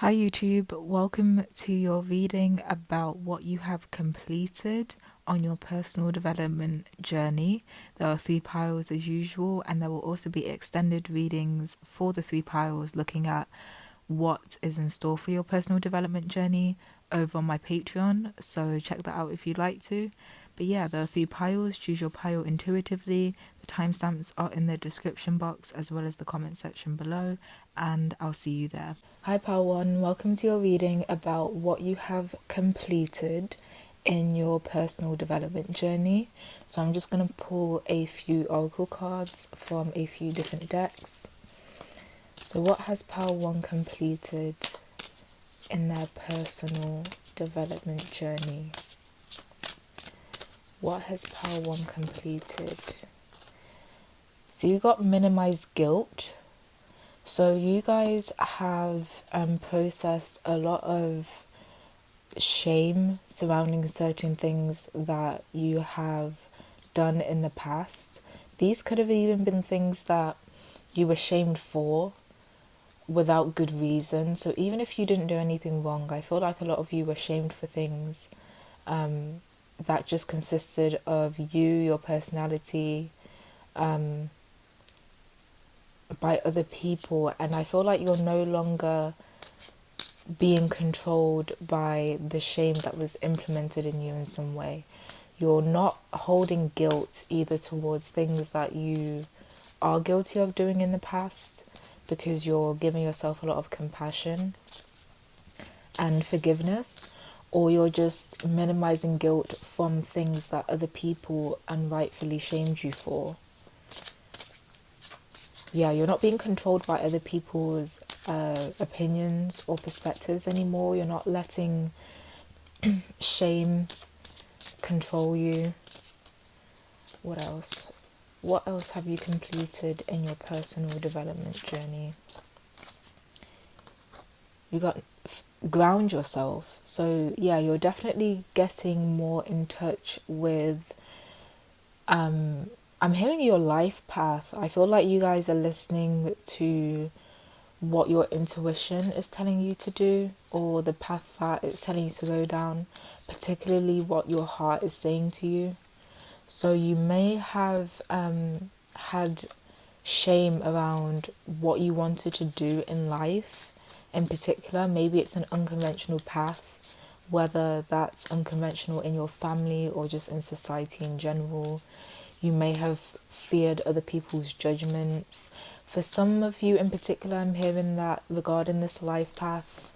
Hi YouTube, welcome to your reading about what you have completed on your personal development journey. There are 3 piles as usual, and there will also be extended readings for the 3 piles looking at what is in store for your personal development journey over on my Patreon, so check that out if you'd like to. But yeah, there are 3 piles. Choose your pile intuitively. The timestamps are in the description box as well as the comment section below, and I'll see you there. Hi Pile 1, welcome to your reading about what you have completed in your personal development journey. So I'm just going to pull a few oracle cards from a few different decks. So what has Pile 1 completed in their personal development journey? What has Pile 1 completed? So you got minimized guilt. So you guys have processed a lot of shame surrounding certain things that you have done in the past. These could have even been things that you were shamed for without good reason. So even if you didn't do anything wrong, I feel like a lot of you were shamed for things that just consisted of you, your personality, by other people, and I feel like you're no longer being controlled by the shame that was implemented in you in some way. You're not holding guilt either towards things that you are guilty of doing in the past, because you're giving yourself a lot of compassion and forgiveness, or you're just minimizing guilt from things that other people unrightfully shamed you for. Yeah, you're not being controlled by other people's opinions or perspectives anymore. You're not letting shame control you. What else? What else have you completed in your personal development journey? You got ground yourself. So yeah, you're definitely getting more in touch with I'm hearing your life path. I feel like you guys are listening to what your intuition is telling you to do, or the path that it's telling you to go down, particularly what your heart is saying to you. So you may have had shame around what you wanted to do in life. In particular, maybe it's an unconventional path, whether that's unconventional in your family or just in society in general. You may have feared other people's judgments. For some of you in particular, I'm hearing that regarding this life path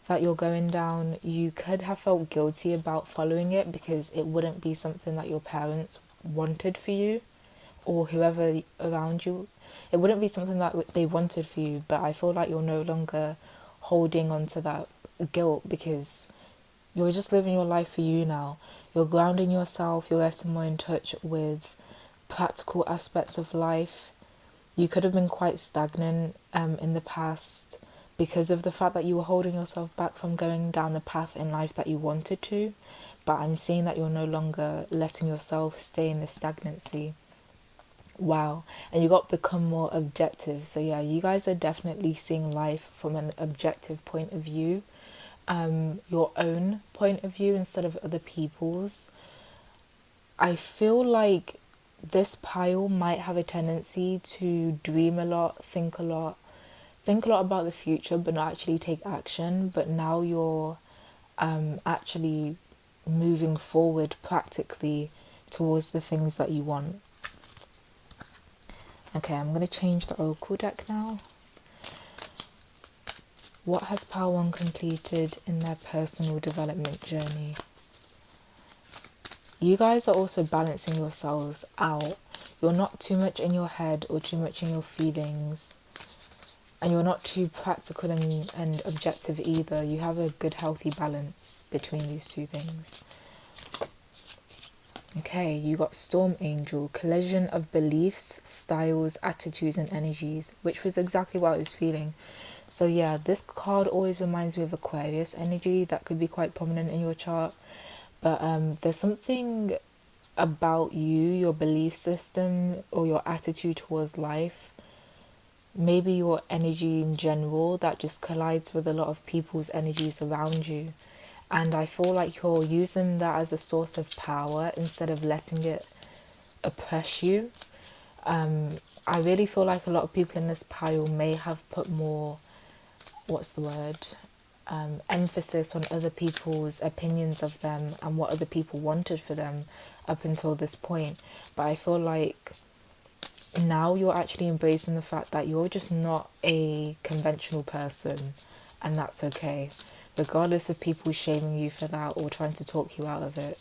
that you're going down, you could have felt guilty about following it because it wouldn't be something that your parents wanted for you, or whoever around you. It wouldn't be something that they wanted for you, but I feel like you're no longer holding on to that guilt because you're just living your life for you now. You're grounding yourself, you're getting more in touch with practical aspects of life. You could have been quite stagnant in the past because of the fact that you were holding yourself back from going down the path in life that you wanted to. But I'm seeing that you're no longer letting yourself stay in the stagnancy. Wow. And you got to become more objective. So yeah, you guys are definitely seeing life from an objective point of view, your own point of view instead of other people's. I feel like this pile might have a tendency to dream a lot, think a lot about the future, but not actually take action. But now you're actually moving forward practically towards the things that you want. Okay, I'm going to change the oracle deck now. What has Pile 1 completed in their personal development journey? You guys are also balancing yourselves out. You're not too much in your head or too much in your feelings. And you're not too practical and objective either. You have a good, healthy balance between these two things. Okay, you got Storm Angel, collision of beliefs, styles, attitudes, and energies, which was exactly what I was feeling. So yeah, this card always reminds me of Aquarius energy that could be quite prominent in your chart. But there's something about you, your belief system, or your attitude towards life maybe your energy in general that just collides with a lot of people's energies around you. And I feel like you're using that as a source of power instead of letting it oppress you. I really feel like a lot of people in this pile may have put more, what's the word, emphasis on other people's opinions of them and what other people wanted for them up until this point. But I feel like now you're actually embracing the fact that you're just not a conventional person, and that's okay, regardless of people shaming you for that or trying to talk you out of it.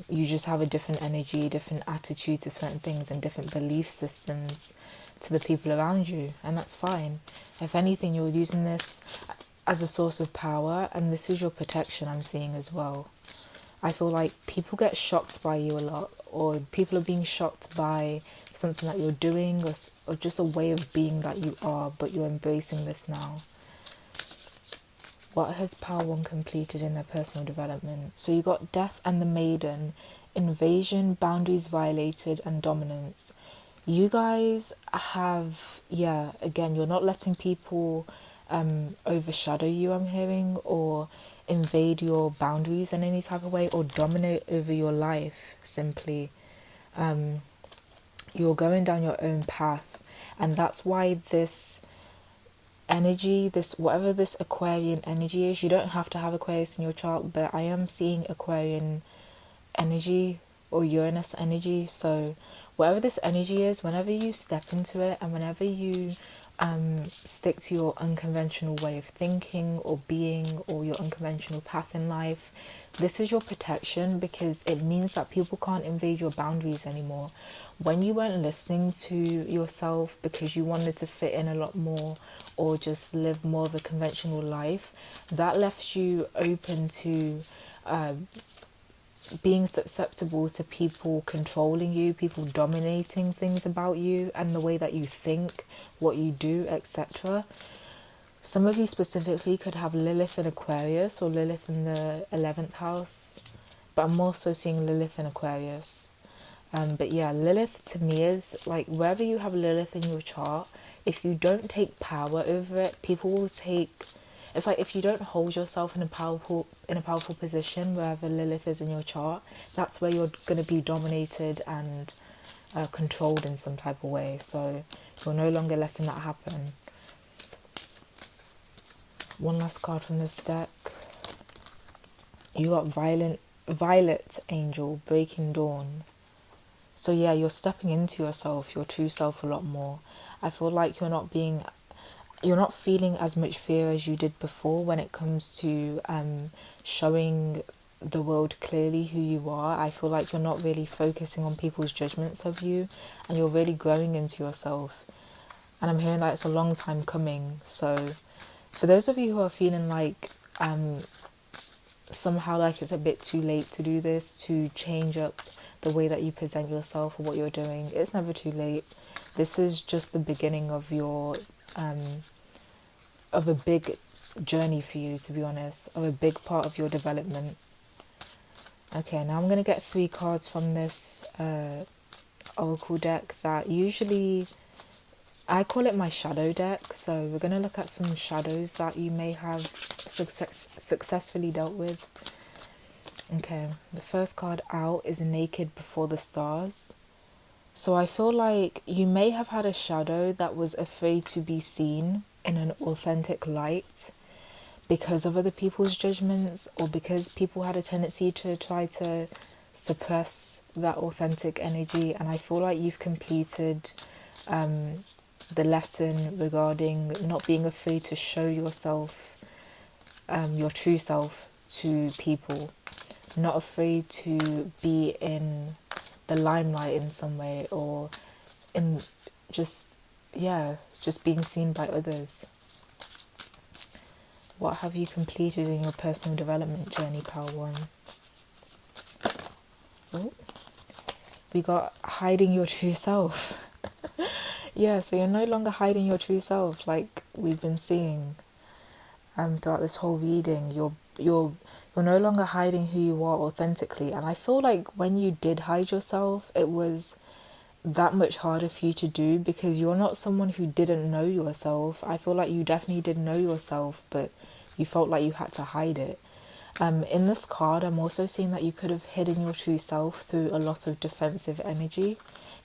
You just have a different energy, different attitude to certain things, and different belief systems to the people around you, and that's fine. If anything, you're using this as a source of power, and this is your protection, I'm seeing as well. I feel like people get shocked by you a lot, or people are being shocked by something that you're doing, or just a way of being that you are, but you're embracing this now. What has Power 1 completed in their personal development? So you got Death and the Maiden, Invasion, Boundaries Violated, and Dominance. You guys have, again, you're not letting people overshadow you, I'm hearing, or invade your boundaries in any type of way, or dominate over your life, simply. You're going down your own path, and that's why this energy, this whatever this Aquarian energy is, you don't have to have Aquarius in your chart, but I am seeing Aquarian energy or Uranus energy. So whatever this energy is, whenever you step into it and whenever you stick to your unconventional way of thinking or being, or your unconventional path in life, this is your protection, because it means that people can't invade your boundaries anymore. When you weren't listening to yourself because you wanted to fit in a lot more or just live more of a conventional life, that left you open to being susceptible to people controlling you, people dominating things about you and the way that you think, what you do, etc. Some of you specifically could have Lilith in Aquarius or Lilith in the 11th house, but I'm also seeing Lilith in Aquarius. But yeah, Lilith to me is like, wherever you have Lilith in your chart, if you don't take power over it, people will take. It's like if you don't hold yourself in a powerful position wherever Lilith is in your chart, that's where you're going to be dominated and controlled in some type of way. So you're no longer letting that happen. One last card from this deck. You got Violet Angel, Breaking Dawn. So yeah, you're stepping into yourself, your true self, a lot more. I feel like you're not feeling as much fear as you did before when it comes to showing the world clearly who you are. I feel like you're not really focusing on people's judgments of you, and you're really growing into yourself. And I'm hearing that it's a long time coming. So for those of you who are feeling like somehow like it's a bit too late to do this, to change up the way that you present yourself or what you're doing, it's never too late. This is just the beginning of your of a big journey for you, to be honest, of a big part of your development. Okay, now I'm going to get 3 cards from this oracle deck that usually I call it my shadow deck. So we're going to look at some shadows that you may have successfully dealt with. Okay, the first card out is Naked Before the Stars. So I feel like you may have had a shadow that was afraid to be seen in an authentic light because of other people's judgments, or because people had a tendency to try to suppress that authentic energy. And I feel like you've completed the lesson regarding not being afraid to show yourself, your true self, to people. Not afraid to be in the limelight in some way, or in just being seen by others. What have you completed in your personal development journey, Power 1? Oh, we got Hiding Your True Self. Yeah, so you're no longer hiding your true self like we've been seeing throughout this whole reading. You're no longer hiding who you are authentically. And I feel like when you did hide yourself, it was that much harder for you to do because you're not someone who didn't know yourself. I feel like you definitely did know yourself, but you felt like you had to hide it. In this card, I'm also seeing that you could have hidden your true self through a lot of defensive energy,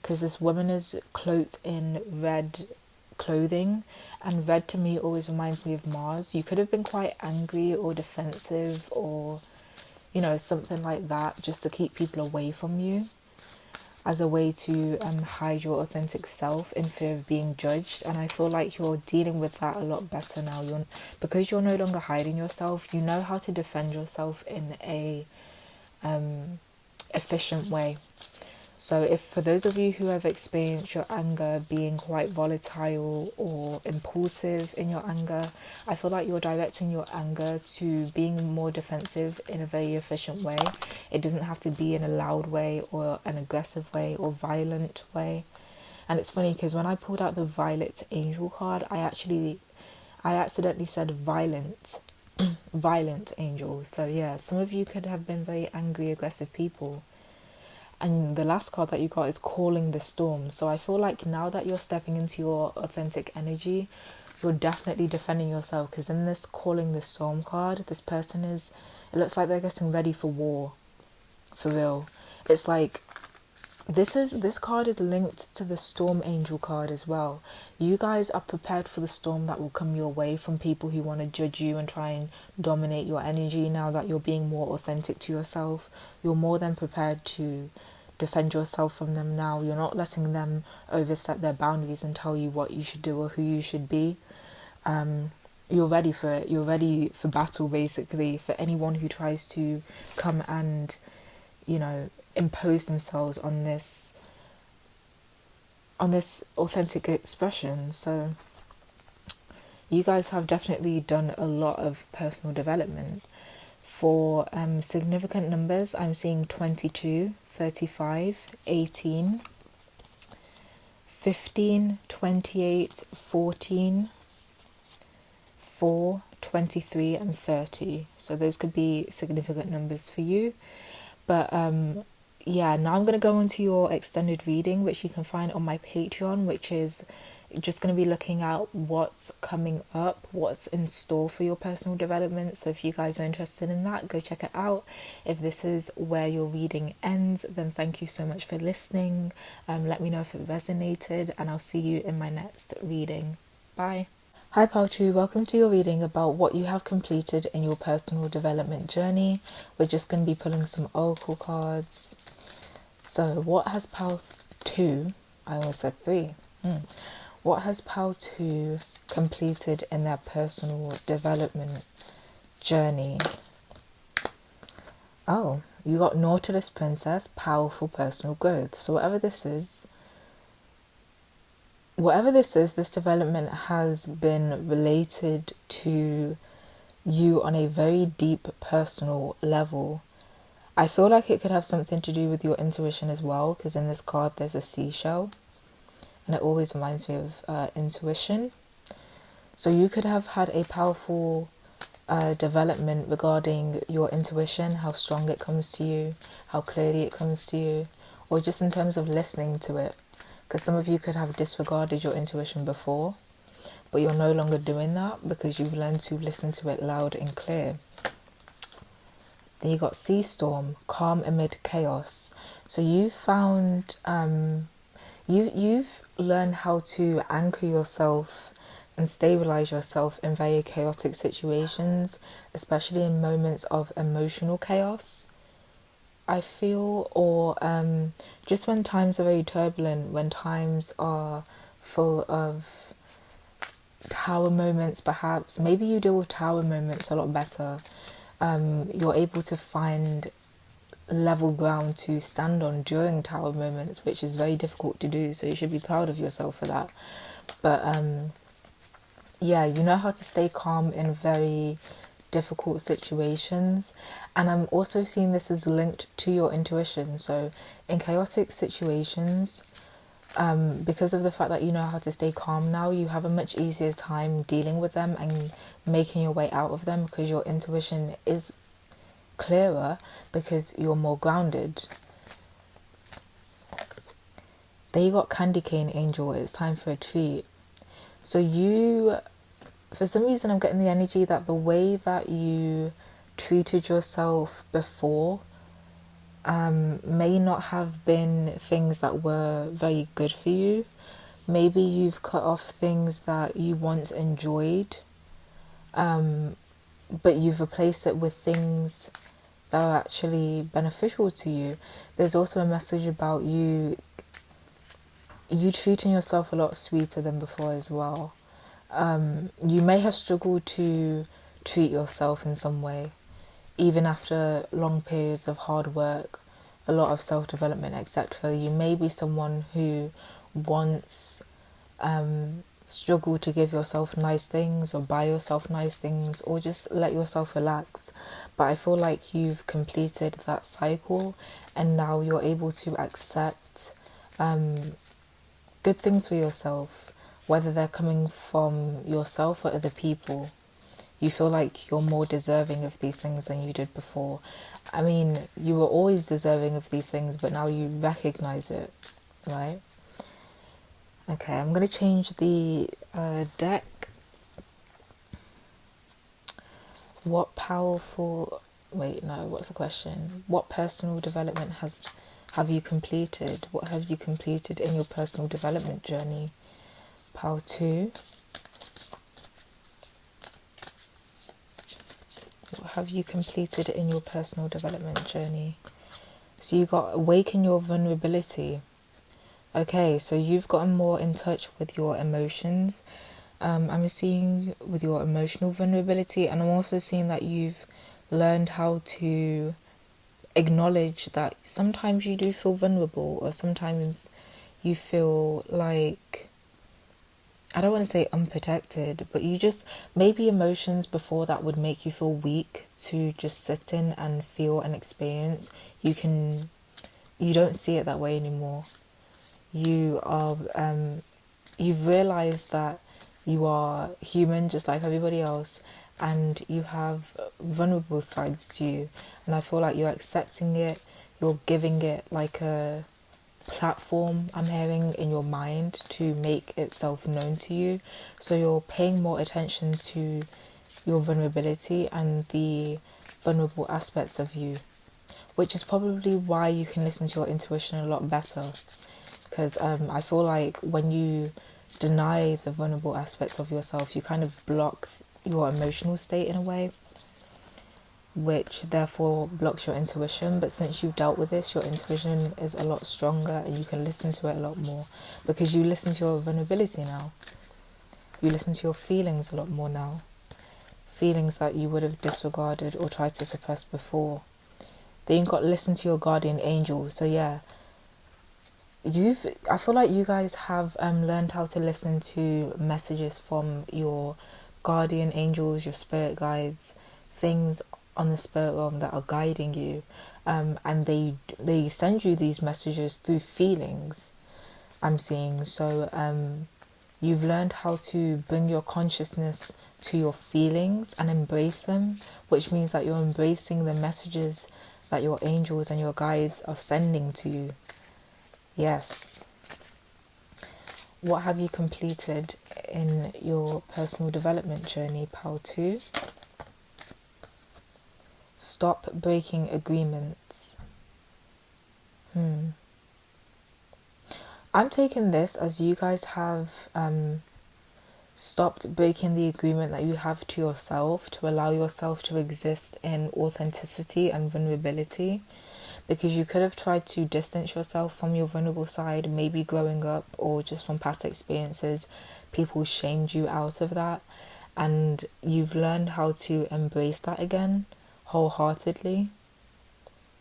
because this woman is cloaked in red clothing, and red to me always reminds me of Mars. You could have been quite angry or defensive or, you know, something like that, just to keep people away from you, as a way to hide your authentic self in fear of being judged. And I feel like you're dealing with that a lot better now. Because you're no longer hiding yourself, you know how to defend yourself in a efficient way. So if for those of you who have experienced your anger being quite volatile or impulsive in your anger, I feel like you're directing your anger to being more defensive in a very efficient way. It doesn't have to be in a loud way or an aggressive way or violent way. And it's funny because when I pulled out the Violet Angel card, I accidentally said violent, violent angel. So yeah, some of you could have been very angry, aggressive people. And the last card that you got is Calling the Storm. So I feel like now that you're stepping into your authentic energy, you're definitely defending yourself. Because in this Calling the Storm card, this person it looks like they're getting ready for war. For real. It's like, this card is linked to the Storm Angel card as well. You guys are prepared for the storm that will come your way from people who want to judge you and try and dominate your energy. Now that you're being more authentic to yourself, you're more than prepared to defend yourself from them now. You're not letting them overstep their boundaries and tell you what you should do or who you should be. You're ready for it. You're ready for battle, basically, for anyone who tries to come and, you know, impose themselves on this authentic expression. So you guys have definitely done a lot of personal development. For significant numbers, I'm seeing 22, 35, 18, 15, 28, 14, 4, 23 and 30. So those could be significant numbers for you. But yeah, now I'm going to go into your extended reading, which you can find on my Patreon, which is just going to be looking at what's coming up, what's in store for your personal development. So if you guys are interested in that, go check it out. If this is where your reading ends, then thank you so much for listening. Let me know if it resonated, and I'll see you in my next reading. Bye. Hi Palchu, welcome to your reading about what you have completed in your personal development journey. We're just going to be pulling some oracle cards. So what has Pal 2, I almost said 3, what has Pal 2 completed in their personal development journey? Oh, you got Nautilus Princess, powerful personal growth. So whatever this is, this development has been related to you on a very deep personal level. I feel like it could have something to do with your intuition as well, because in this card there's a seashell, and it always reminds me of intuition. So you could have had a powerful development regarding your intuition, how strong it comes to you, how clearly it comes to you, or just in terms of listening to it. Because some of you could have disregarded your intuition before, but you're no longer doing that because you've learned to listen to it loud and clear. Then you got Sea Storm, calm amid chaos. So you found, you've learned how to anchor yourself and stabilize yourself in very chaotic situations, especially in moments of emotional chaos, I feel, or just when times are very turbulent, when times are full of tower moments, perhaps. Maybe you deal with tower moments a lot better. You're able to find level ground to stand on during tower moments, which is very difficult to do, so you should be proud of yourself for that. But yeah, you know how to stay calm in very difficult situations. And I'm also seeing this as linked to your intuition. So in chaotic situations, because of the fact that you know how to stay calm now, you have a much easier time dealing with them and making your way out of them, because your intuition is clearer because you're more grounded. There you got candy cane angel. It's time for a treat. So you, for some reason, I'm getting the energy that the way that you treated yourself before may not have been things that were very good for you. Maybe you've cut off things that you once enjoyed, but you've replaced it with things that are actually beneficial to you. There's also a message about you treating yourself a lot sweeter than before as well. You may have struggled to treat yourself in some way, even after long periods of hard work, a lot of self-development, etc. You may be someone who once struggled to give yourself nice things or buy yourself nice things or just let yourself relax. But I feel like you've completed that cycle and now you're able to accept good things for yourself, whether they're coming from yourself or other people. You feel like you're more deserving of these things than you did before. I mean, you were always deserving of these things, but now you recognize it, right? Okay, I'm going to change the deck. What powerful... Wait, no, what's the question? What personal development have you completed? What have you completed in your personal development journey? Pile 2. What have you completed in your personal development journey? So you got awaken your vulnerability. Okay, so you've gotten more in touch with your emotions. I'm seeing with your emotional vulnerability, and I'm also seeing that you've learned how to acknowledge that sometimes you do feel vulnerable, or sometimes you feel like, I don't want to say unprotected, but you just, maybe emotions before that would make you feel weak to just sit in and feel and experience. You don't see it that way anymore. You've realized that you are human just like everybody else, and you have vulnerable sides to you, and I feel like you're accepting it, you're giving it like a platform, I'm hearing, in your mind to make itself known to you. So you're paying more attention to your vulnerability and the vulnerable aspects of you, which is probably why you can listen to your intuition a lot better. Because I feel like when you deny the vulnerable aspects of yourself, you kind of block your emotional state in a way, which therefore blocks your intuition. But since you've dealt with this, your intuition is a lot stronger and you can listen to it a lot more because you listen to your vulnerability now. You listen to your feelings a lot more now. Feelings that you would have disregarded or tried to suppress before. Then you've got to listen to your guardian angel. So yeah, I feel like you guys have learned how to listen to messages from your guardian angels, your spirit guides, things on the spirit realm that are guiding you, and they send you these messages through feelings, I'm seeing. So you've learned how to bring your consciousness to your feelings and embrace them, which means that you're embracing the messages that your angels and your guides are sending to you. Yes. What have you completed in your personal development journey, Pile 2? Stop breaking agreements. I'm taking this as you guys have stopped breaking the agreement that you have to yourself to allow yourself to exist in authenticity and vulnerability. Because you could have tried to distance yourself from your vulnerable side, maybe growing up or just from past experiences. People shamed you out of that, and you've learned how to embrace that again wholeheartedly.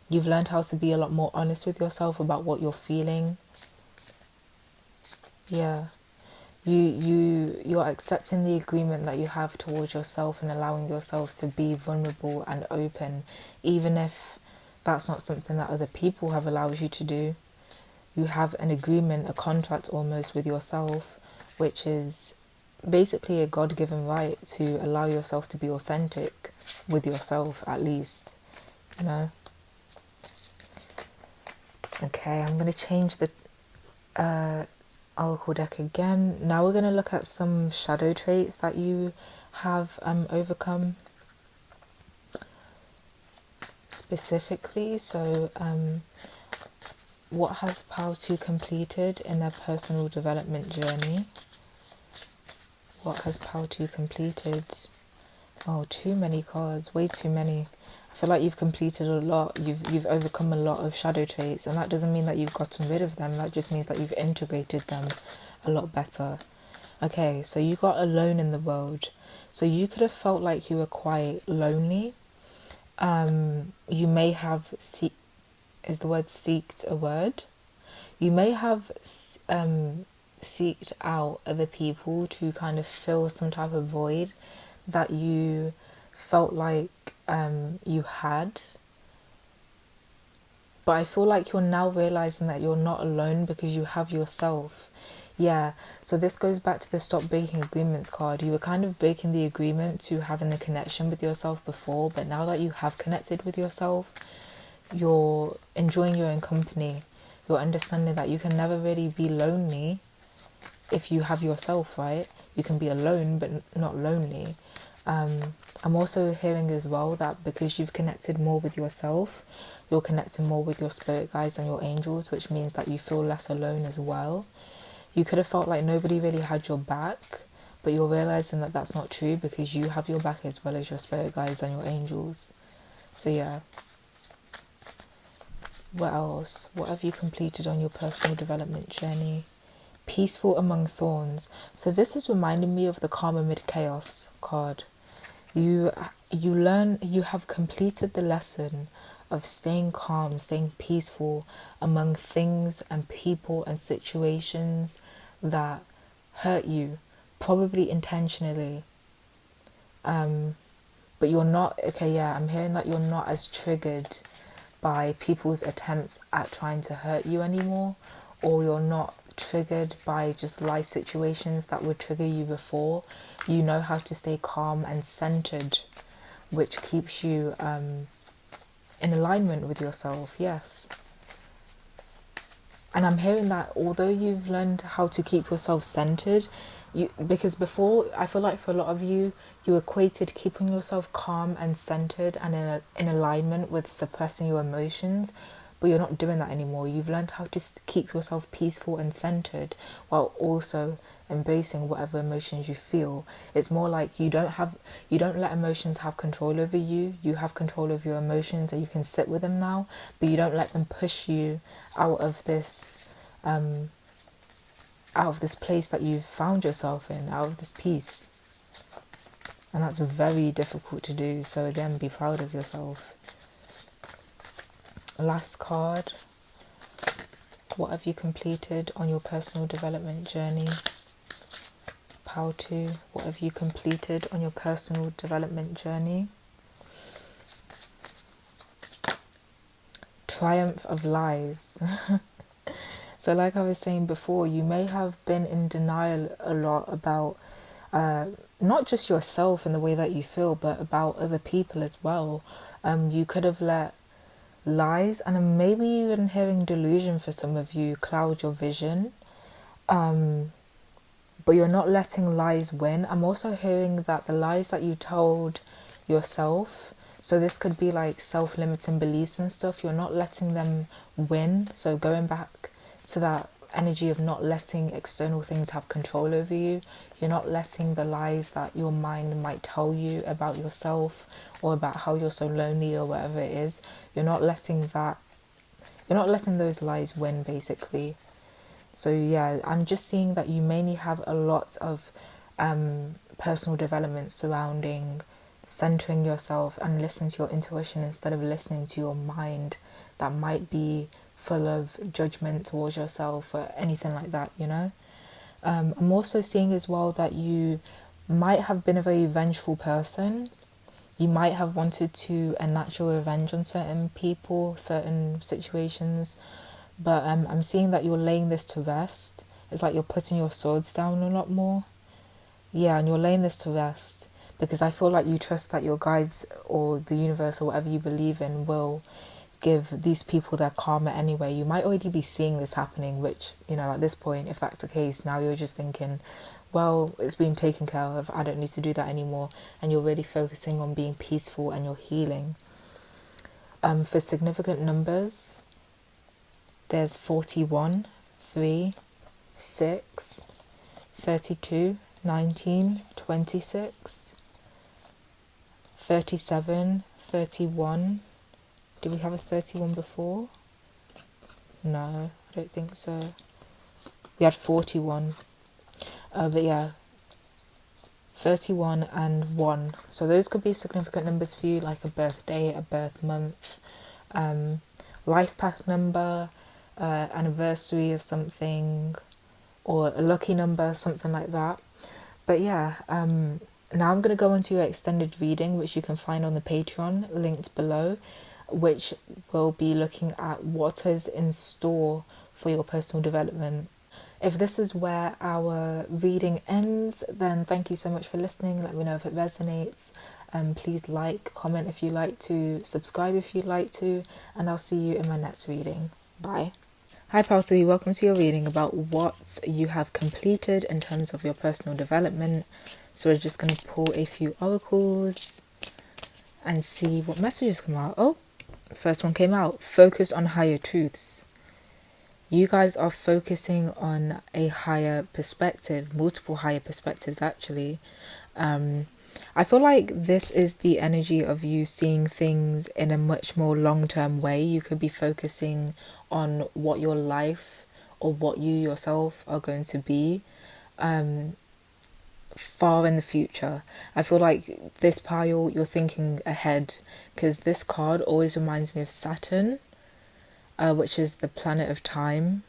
You've learned how to be a lot more honest with yourself about what you're feeling. Yeah. You're accepting the agreement that you have towards yourself and allowing yourself to be vulnerable and open, even if that's not something that other people have allowed you to do. You have an agreement, a contract almost with yourself, which is basically a God-given right to allow yourself to be authentic with yourself, at least, you know. Okay, I'm going to change the Oracle deck again. Now we're going to look at some shadow traits that you have overcome specifically. So what has Pile 2 completed in their personal development journey? What has Pile 2 completed? Oh, too many cards, way too many. I feel like you've completed a lot. You've overcome a lot of shadow traits, and that doesn't mean that you've gotten rid of them. That just means that you've integrated them a lot better. Okay, so you got alone in the world. So you could have felt like you were quite lonely. You may have is the word seeked a word? You may have seeked out other people to kind of fill some type of void that you felt like you had. But I feel like you're now realizing that you're not alone because you have yourself. Yeah, so this goes back to the stop breaking agreements card. You were kind of breaking the agreement to having the connection with yourself before, but now that you have connected with yourself, you're enjoying your own company. You're understanding that you can never really be lonely if you have yourself, right? You can be alone but not lonely. I'm also hearing as well that because you've connected more with yourself, you're connecting more with your spirit guides and your angels, which means that you feel less alone as well. You could have felt like nobody really had your back, but you're realizing that that's not true because you have your back as well as your spirit guides and your angels. So yeah. What else? What have you completed on your personal development journey? Peaceful among thorns. So this is reminding me of the calm amid chaos card. You have completed the lesson of staying calm, staying peaceful among things and people and situations that hurt you, probably intentionally. But you're not, okay, yeah, I'm hearing that you're not as triggered by people's attempts at trying to hurt you anymore, or you're not triggered by just life situations that would trigger you before. You know how to stay calm and centered, which keeps you in alignment with yourself. Yes. And I'm hearing that although you've learned how to keep yourself centered, because before, I feel like for a lot of you, you equated keeping yourself calm and centered and in alignment with suppressing your emotions, but you're not doing that anymore. You've learned how to keep yourself peaceful and centered while also embracing whatever emotions you feel. It's more like you don't let emotions have control over you. You have control over your emotions and you can sit with them now, but you don't let them push you out of this place that you've found yourself in, out of this peace. And that's very difficult to do. So again, be proud of yourself. Last card. What have you completed on your personal development journey? Pile 2. What have you completed on your personal development journey? Triumph of lies. So like I was saying before, you may have been in denial a lot about not just yourself and the way that you feel, but about other people as well. You could have let lies and maybe even hearing delusion for some of you cloud your vision. But you're not letting lies win. I'm also hearing that the lies that you told yourself, so this could be like self-limiting beliefs and stuff, you're not letting them win. So going back to that energy of not letting external things have control over you. You're not letting the lies that your mind might tell you about yourself or about how you're so lonely or whatever it is. You're not letting those lies win, basically. So yeah, I'm just seeing that you mainly have a lot of personal development surrounding centering yourself and listening to your intuition instead of listening to your mind that might be full of judgment towards yourself or anything like that, you know. I'm also seeing as well that you might have been a very vengeful person. You might have wanted to enact your revenge on certain people, certain situations, but I'm seeing that you're laying this to rest. It's like you're putting your swords down a lot more. Yeah, and you're laying this to rest because I feel like you trust that your guides or the universe or whatever you believe in will give these people their karma anyway. You might already be seeing this happening, which, you know, at this point, if that's the case, now you're just thinking, well, it's been taken care of, I don't need to do that anymore, and you're really focusing on being peaceful and you're healing. For significant numbers, there's 41, 3, 6, 32, 19, 26, 37, 31. Did we have a 31 before? No, I don't think so. We had 41. But yeah, 31 and 1. So those could be significant numbers for you, like a birthday, a birth month, life path number, anniversary of something, or a lucky number, something like that. But yeah, now I'm going to go into your extended reading, which you can find on the Patreon, linked below, which will be looking at what is in store for your personal development. If this is where our reading ends, then thank you so much for listening. Let me know if it resonates. Please like, comment if you like to, subscribe if you'd like to, and I'll see you in my next reading. Bye. Hi Pal 3, welcome to your reading about what you have completed in terms of your personal development. So we're just going to pull a few oracles and see what messages come out. Oh, first one came out. Focus on higher truths. You guys are focusing on a higher perspective, multiple higher perspectives actually. I feel like this is the energy of you seeing things in a much more long-term way. You could be focusing on what your life or what you yourself are going to be far in the future. I feel like this pile, you're thinking ahead, because this card always reminds me of Saturn, which is the planet of time.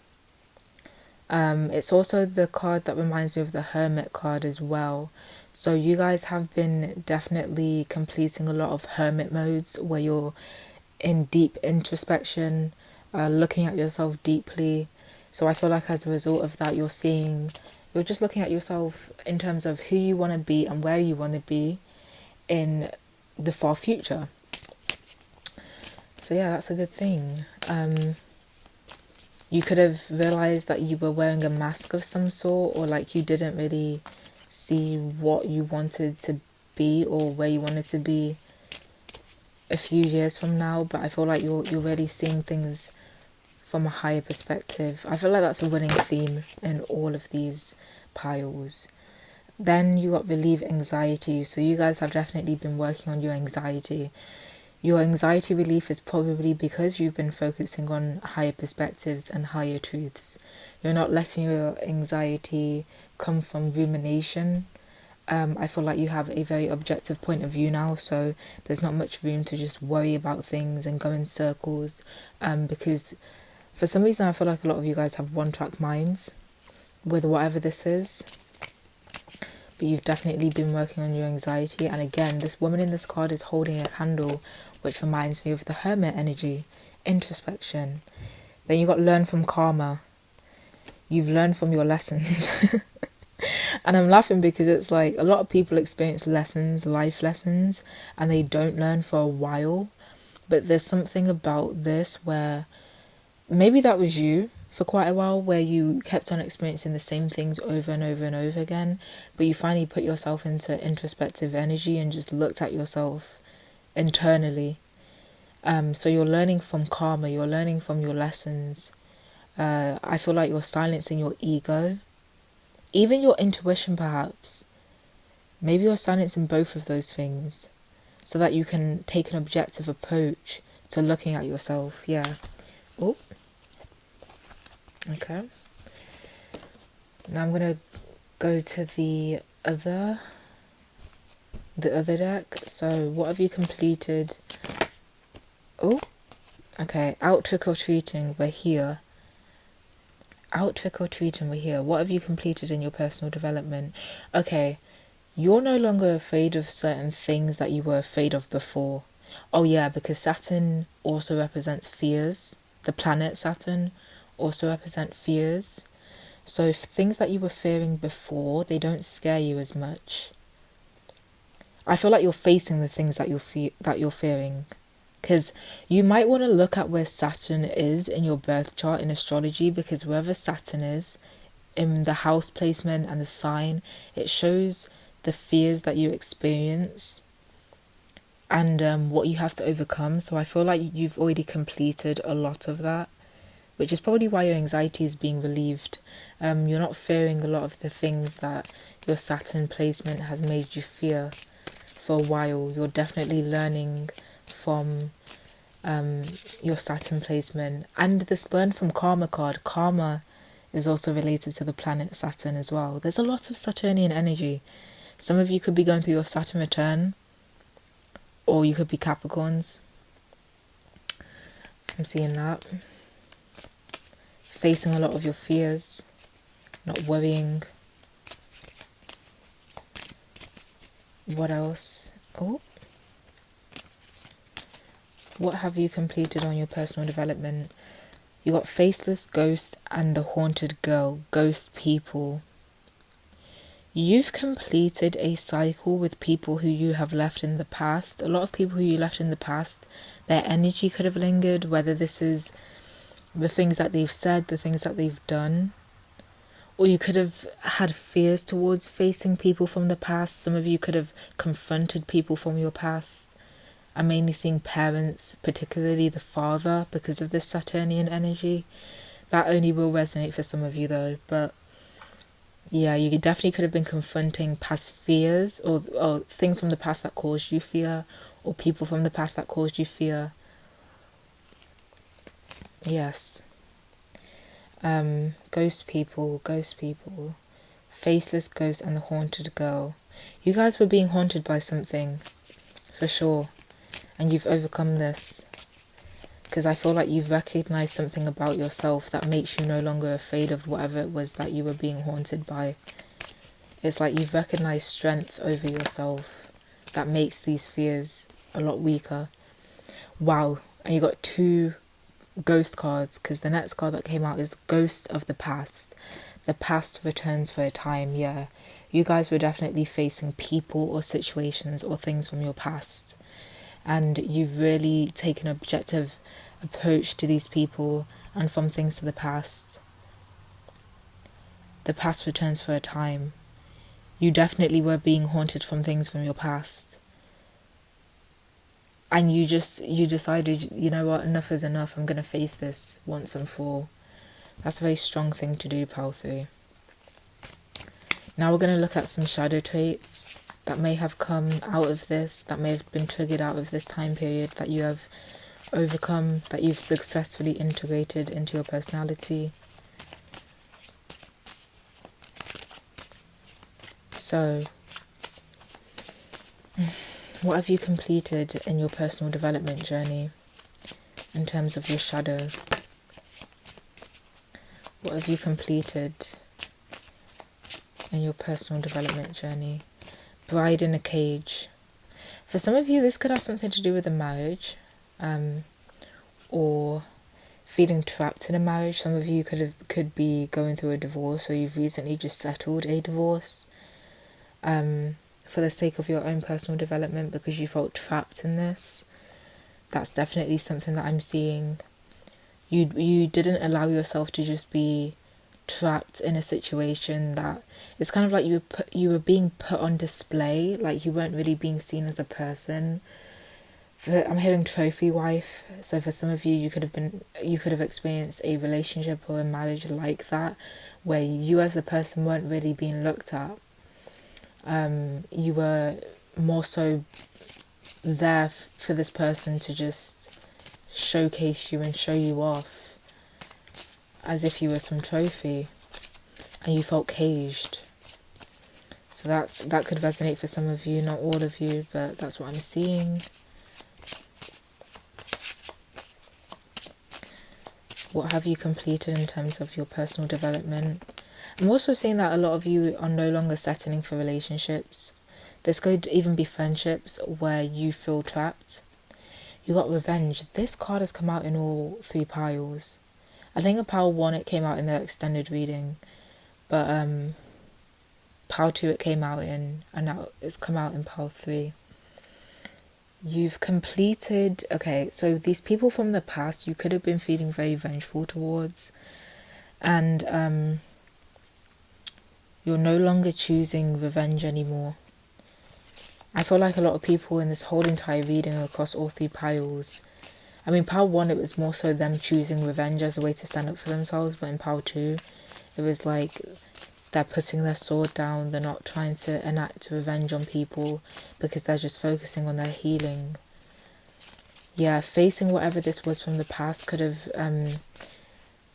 It's also the card that reminds me of the Hermit card as well. So you guys have been definitely completing a lot of hermit modes where you're in deep introspection, looking at yourself deeply. So I feel like as a result of that, you're just looking at yourself in terms of who you want to be and where you want to be in the far future. So yeah, that's a good thing. You could have realized that you were wearing a mask of some sort, or like you didn't really see what you wanted to be or where you wanted to be a few years from now. But I feel like you're really seeing things from a higher perspective. I feel like that's a winning theme in all of these piles. Then you got relieve anxiety. So you guys have definitely been working on your anxiety. Your anxiety relief is probably because you've been focusing on higher perspectives and higher truths. You're not letting your anxiety come from rumination. I feel like you have a very objective point of view now, so there's not much room to just worry about things and go in circles, because for some reason I feel like a lot of you guys have one-track minds with whatever this is. But you've definitely been working on your anxiety. And again, this woman in this card is holding a candle, which reminds me of the Hermit energy, introspection. Then you got learn from karma. You've learned from your lessons. And I'm laughing because it's like a lot of people experience lessons, life lessons, and they don't learn for a while. But there's something about this where maybe that was you for quite a while, where you kept on experiencing the same things over and over and over again, but you finally put yourself into introspective energy and just looked at yourself internally. So you're learning from karma, you're learning from your lessons. I feel like you're silencing your ego, even your intuition perhaps. Maybe you're silencing both of those things so that you can take an objective approach to looking at yourself. Yeah. Oh. Okay. Now I'm gonna go to the other deck. So what have you completed? Oh, okay. Out trick or treating, we're here. Out trick or treating, we're here. What have you completed in your personal development? Okay, you're no longer afraid of certain things that you were afraid of before. Oh yeah, because Saturn also represents fears. The planet Saturn also represent fears. So if things that you were fearing before, they don't scare you as much. I feel like you're facing the things that you're fearing Because you might want to look at where Saturn is in your birth chart in astrology, because wherever Saturn is in the house placement and the sign, it shows the fears that you experience and what you have to overcome. So I feel like you've already completed a lot of that, which is probably why your anxiety is being relieved. You're not fearing a lot of the things that your Saturn placement has made you fear for a while. You're definitely learning from your Saturn placement. And this learn from karma card. Karma is also related to the planet Saturn as well. There's a lot of Saturnian energy. Some of you could be going through your Saturn return, or you could be Capricorns. I'm seeing that. Facing a lot of your fears, not worrying. What else? Oh. What have you completed on your personal development? You got Faceless, Ghost, and the Haunted Girl, Ghost People. You've completed a cycle with people who you have left in the past. A lot of people who you left in the past, their energy could have lingered, whether this is the things that they've said, the things that they've done. Or you could have had fears towards facing people from the past. Some of you could have confronted people from your past. I'm mainly seeing parents, particularly the father, because of this Saturnian energy. That only will resonate for some of you though, but yeah, you definitely could have been confronting past fears or things from the past that caused you fear, or people from the past that caused you fear. Yes. Ghost people, Faceless, Ghost, and the Haunted Girl. You guys were being haunted by something, for sure, and you've overcome this. Because I feel like you've recognized something about yourself that makes you no longer afraid of whatever it was that you were being haunted by. It's like you've recognized strength over yourself that makes these fears a lot weaker. Wow. And you got 2 ghost cards, because the next card that came out is Ghost of the Past. The past returns for a time. Yeah, you guys were definitely facing people or situations or things from your past, and you've really taken an objective approach to these people and from things to the past. The past returns for a time. You definitely were being haunted from things from your past, and you decided, you know what, enough is enough. I'm going to face this once and for all. That's a very strong thing to do, Pal 3. Now we're going to look at some shadow traits that may have come out of this, that may have been triggered out of this time period, that you have overcome, that you've successfully integrated into your personality. So, what have you completed in your personal development journey in terms of your shadow? What have you completed in your personal development journey? Bride in a cage. For some of you, this could have something to do with a marriage, or feeling trapped in a marriage. Some of you could be going through a divorce, or you've recently just settled a divorce, for the sake of your own personal development, because you felt trapped in this. That's definitely something that I'm seeing. You didn't allow yourself to just be trapped in a situation that it's kind of like you were being put on display, like you weren't really being seen as a person. I'm hearing trophy wife. So for some of you, you could have experienced a relationship or a marriage like that, where you as a person weren't really being looked at. You were more so there for this person to just showcase you and show you off as if you were some trophy, and you felt caged. So that could resonate for some of you, not all of you, but that's what I'm seeing. What have you completed in terms of your personal development? I'm also seeing that a lot of you are no longer settling for relationships. This could even be friendships where you feel trapped. You got Revenge. This card has come out in all 3 piles. I think in pile 1 it came out in the extended reading, but pile 2 it came out in, and now it's come out in pile 3. You've completed, okay, so these people from the past you could have been feeling very vengeful towards, and you're no longer choosing revenge anymore. I feel like a lot of people in this whole entire reading across all three piles, I mean, pile 1, it was more so them choosing revenge as a way to stand up for themselves, but in pile 2, it was like they're putting their sword down, they're not trying to enact revenge on people because they're just focusing on their healing. Yeah, facing whatever this was from the past could have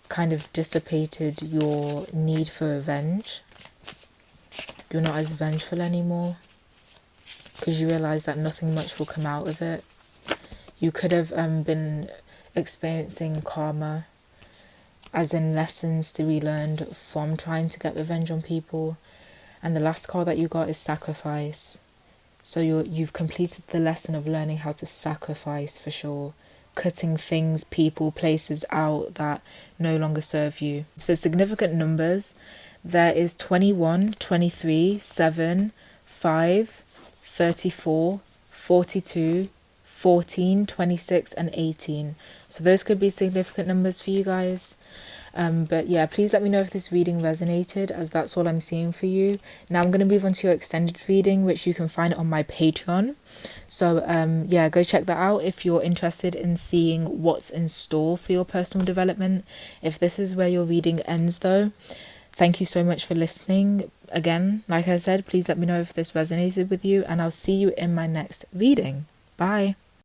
kind of dissipated your need for revenge. You're not as vengeful anymore because you realise that nothing much will come out of it. You could have been experiencing karma, as in lessons to be learned from trying to get revenge on people. And the last card that you got is sacrifice. So you've completed the lesson of learning how to sacrifice for sure. Cutting things, people, places out that no longer serve you. For significant numbers, there is 21, 23, 7, 5, 34, 42, 14, 26 and 18. So those could be significant numbers for you guys. But yeah, please let me know if this reading resonated, as that's all I'm seeing for you. Now I'm going to move on to your extended reading, which you can find on my Patreon. So yeah, go check that out if you're interested in seeing what's in store for your personal development. If this is where your reading ends though, thank you so much for listening. Again, like I said, please let me know if this resonated with you, and I'll see you in my next reading. Bye.